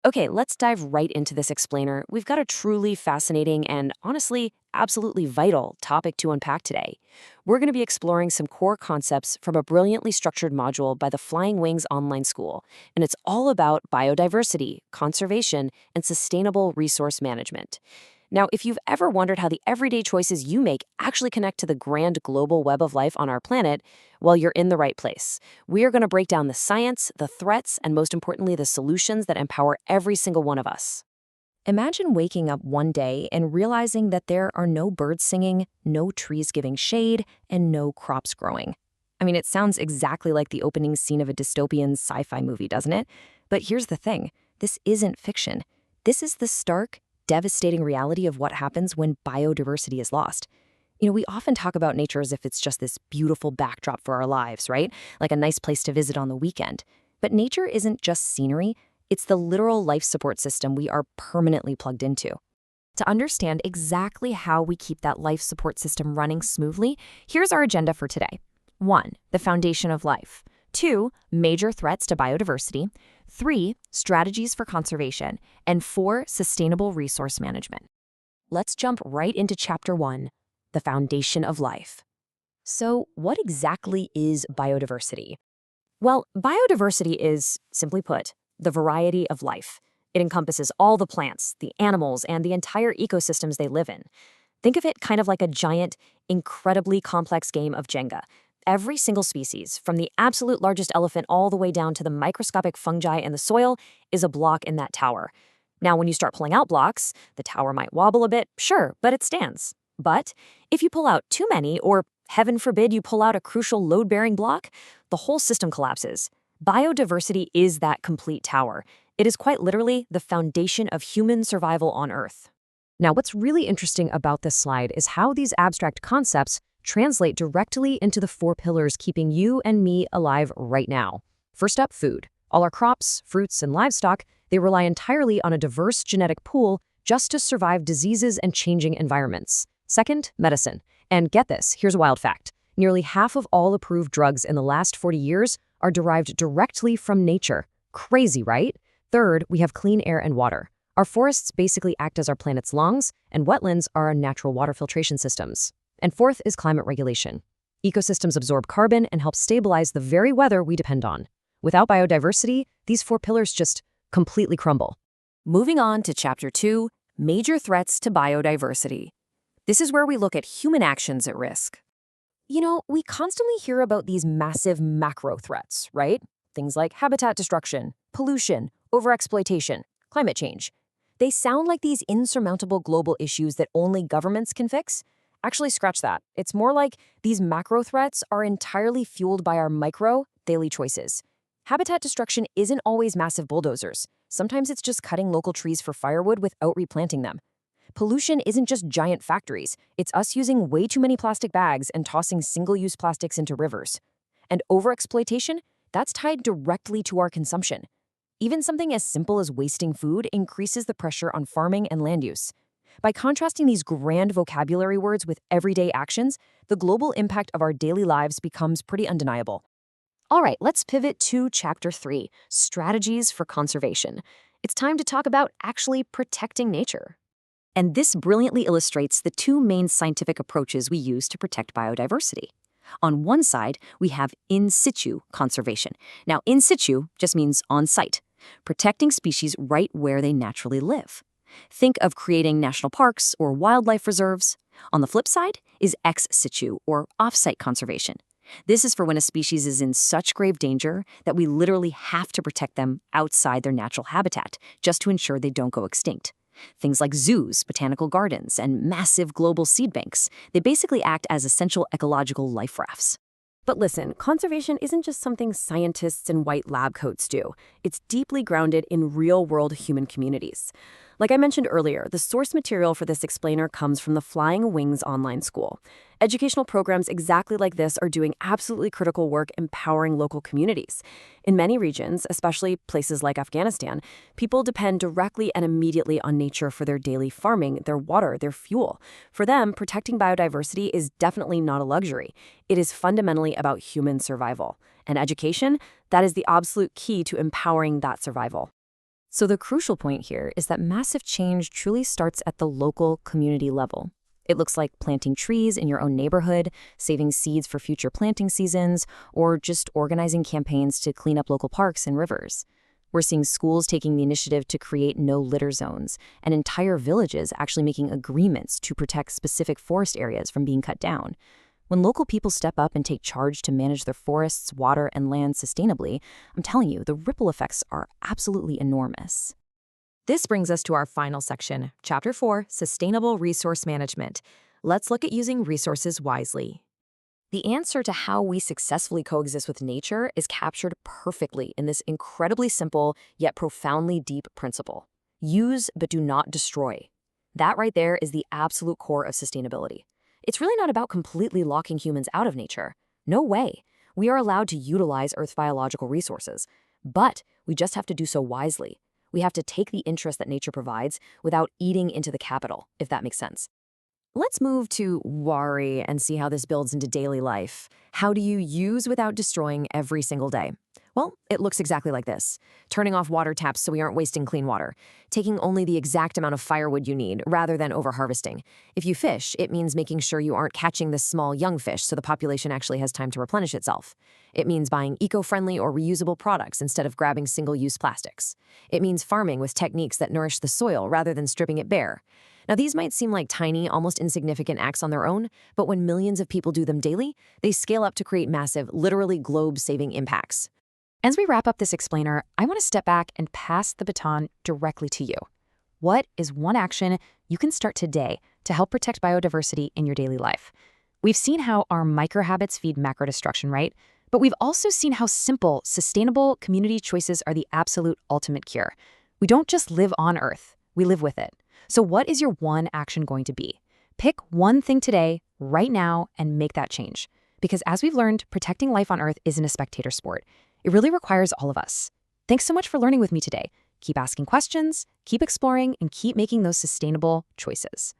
Okay, let's dive right into this explainer. We've got a truly fascinating and honestly, absolutely vital topic to unpack today. We're going to be exploring some core concepts from a brilliantly structured module by the Flying Wings online school, and it's all about biodiversity, conservation, and sustainable resource management. Now, if you've ever wondered how the everyday choices you make actually connect to the grand global web of life on our planet, well, you're in the right place. We are going to break down the science, the threats, and most importantly, the solutions that empower every single one of us. Imagine waking up one day and realizing that there are no birds singing, no trees giving shade, and no crops growing. I mean, it sounds exactly like the opening scene of a dystopian sci-fi movie, doesn't it? But here's the thing. This isn't fiction. This is the stark, devastating reality of what happens when biodiversity is lost. We often talk about nature as if it's just this beautiful backdrop for our lives, right? Like a nice place to visit on the weekend. But nature isn't just scenery, it's the literal life support system we are permanently plugged into. To understand exactly how we keep that life support system running smoothly, here's our agenda for today. 1. The foundation of life. 2. Major threats to biodiversity. 3. Strategies for conservation. And 4. Sustainable resource management. Let's jump right into Chapter 1, the foundation of life. So, what exactly is biodiversity? Well, biodiversity is, simply put, the variety of life. It encompasses all the plants, the animals, and the entire ecosystems they live in. Think of it kind of like a giant, incredibly complex game of Jenga. Every single species, from the absolute largest elephant all the way down to the microscopic fungi in the soil, is a block in that tower. Now, when you start pulling out blocks, the tower might wobble a bit, sure, but it stands. But if you pull out too many, or heaven forbid you pull out a crucial load-bearing block, the whole system collapses. Biodiversity is that complete tower. It is quite literally the foundation of human survival on Earth. Now, what's really interesting about this slide is how these abstract concepts translate directly into the 4 pillars keeping you and me alive right now. First up, food. All our crops, fruits, and livestock, they rely entirely on a diverse genetic pool just to survive diseases and changing environments. Second, medicine. And get this, here's a wild fact. Nearly half of all approved drugs in the last 40 years are derived directly from nature. Crazy, right? Third, we have clean air and water. Our forests basically act as our planet's lungs, and wetlands are our natural water filtration systems. And fourth is climate regulation. Ecosystems absorb carbon and help stabilize the very weather we depend on. Without biodiversity, these 4 pillars just completely crumble. Moving on to Chapter 2, Major Threats to Biodiversity. This is where we look at human actions at risk. We constantly hear about these massive macro threats, right? Things like habitat destruction, pollution, overexploitation, climate change. They sound like these insurmountable global issues that only governments can fix. Actually, scratch that. It's more like these macro threats are entirely fueled by our micro, daily choices. Habitat destruction isn't always massive bulldozers. Sometimes it's just cutting local trees for firewood without replanting them. Pollution isn't just giant factories. It's us using way too many plastic bags and tossing single-use plastics into rivers. And overexploitation, that's tied directly to our consumption. Even something as simple as wasting food increases the pressure on farming and land use. By contrasting these grand vocabulary words with everyday actions, the global impact of our daily lives becomes pretty undeniable. All right, let's pivot to Chapter 3, Strategies for Conservation. It's time to talk about actually protecting nature. And this brilliantly illustrates the 2 main scientific approaches we use to protect biodiversity. On one side, we have in situ conservation. Now, in situ just means on site, protecting species right where they naturally live. Think of creating national parks or wildlife reserves. On the flip side is ex situ, or off-site conservation. This is for when a species is in such grave danger that we literally have to protect them outside their natural habitat just to ensure they don't go extinct. Things like zoos, botanical gardens, and massive global seed banks, they basically act as essential ecological life rafts. But listen, conservation isn't just something scientists in white lab coats do. It's deeply grounded in real-world human communities. Like I mentioned earlier, the source material for this explainer comes from the Flying Wings online school. Educational programs exactly like this are doing absolutely critical work empowering local communities. In many regions, especially places like Afghanistan, people depend directly and immediately on nature for their daily farming, their water, their fuel. For them, protecting biodiversity is definitely not a luxury. It is fundamentally about human survival. And education, that is the absolute key to empowering that survival. So the crucial point here is that massive change truly starts at the local community level. It looks like planting trees in your own neighborhood, saving seeds for future planting seasons, or just organizing campaigns to clean up local parks and rivers. We're seeing schools taking the initiative to create no litter zones, and entire villages actually making agreements to protect specific forest areas from being cut down. When local people step up and take charge to manage their forests, water, and land sustainably, I'm telling you, the ripple effects are absolutely enormous. This brings us to our final section, Chapter 4, Sustainable Resource Management. Let's look at using resources wisely. The answer to how we successfully coexist with nature is captured perfectly in this incredibly simple yet profoundly deep principle. Use but do not destroy. That right there is the absolute core of sustainability. It's really not about completely locking humans out of nature. No way. We are allowed to utilize Earth's biological resources, but we just have to do so wisely. We have to take the interest that nature provides without eating into the capital, if that makes sense. Let's move to worry and see how this builds into daily life. How do you use without destroying every single day? Well, it looks exactly like this. Turning off water taps so we aren't wasting clean water. Taking only the exact amount of firewood you need, rather than over-harvesting. If you fish, it means making sure you aren't catching the small young fish so the population actually has time to replenish itself. It means buying eco-friendly or reusable products instead of grabbing single-use plastics. It means farming with techniques that nourish the soil rather than stripping it bare. Now, these might seem like tiny, almost insignificant acts on their own, but when millions of people do them daily, they scale up to create massive, literally globe-saving impacts. As we wrap up this explainer, I want to step back and pass the baton directly to you. What is one action you can start today to help protect biodiversity in your daily life? We've seen how our micro-habits feed macro-destruction, right? But we've also seen how simple, sustainable community choices are the absolute ultimate cure. We don't just live on Earth, we live with it. So what is your one action going to be? Pick one thing today, right now, and make that change. Because as we've learned, protecting life on Earth isn't a spectator sport. It really requires all of us. Thanks so much for learning with me today. Keep asking questions, keep exploring, and keep making those sustainable choices.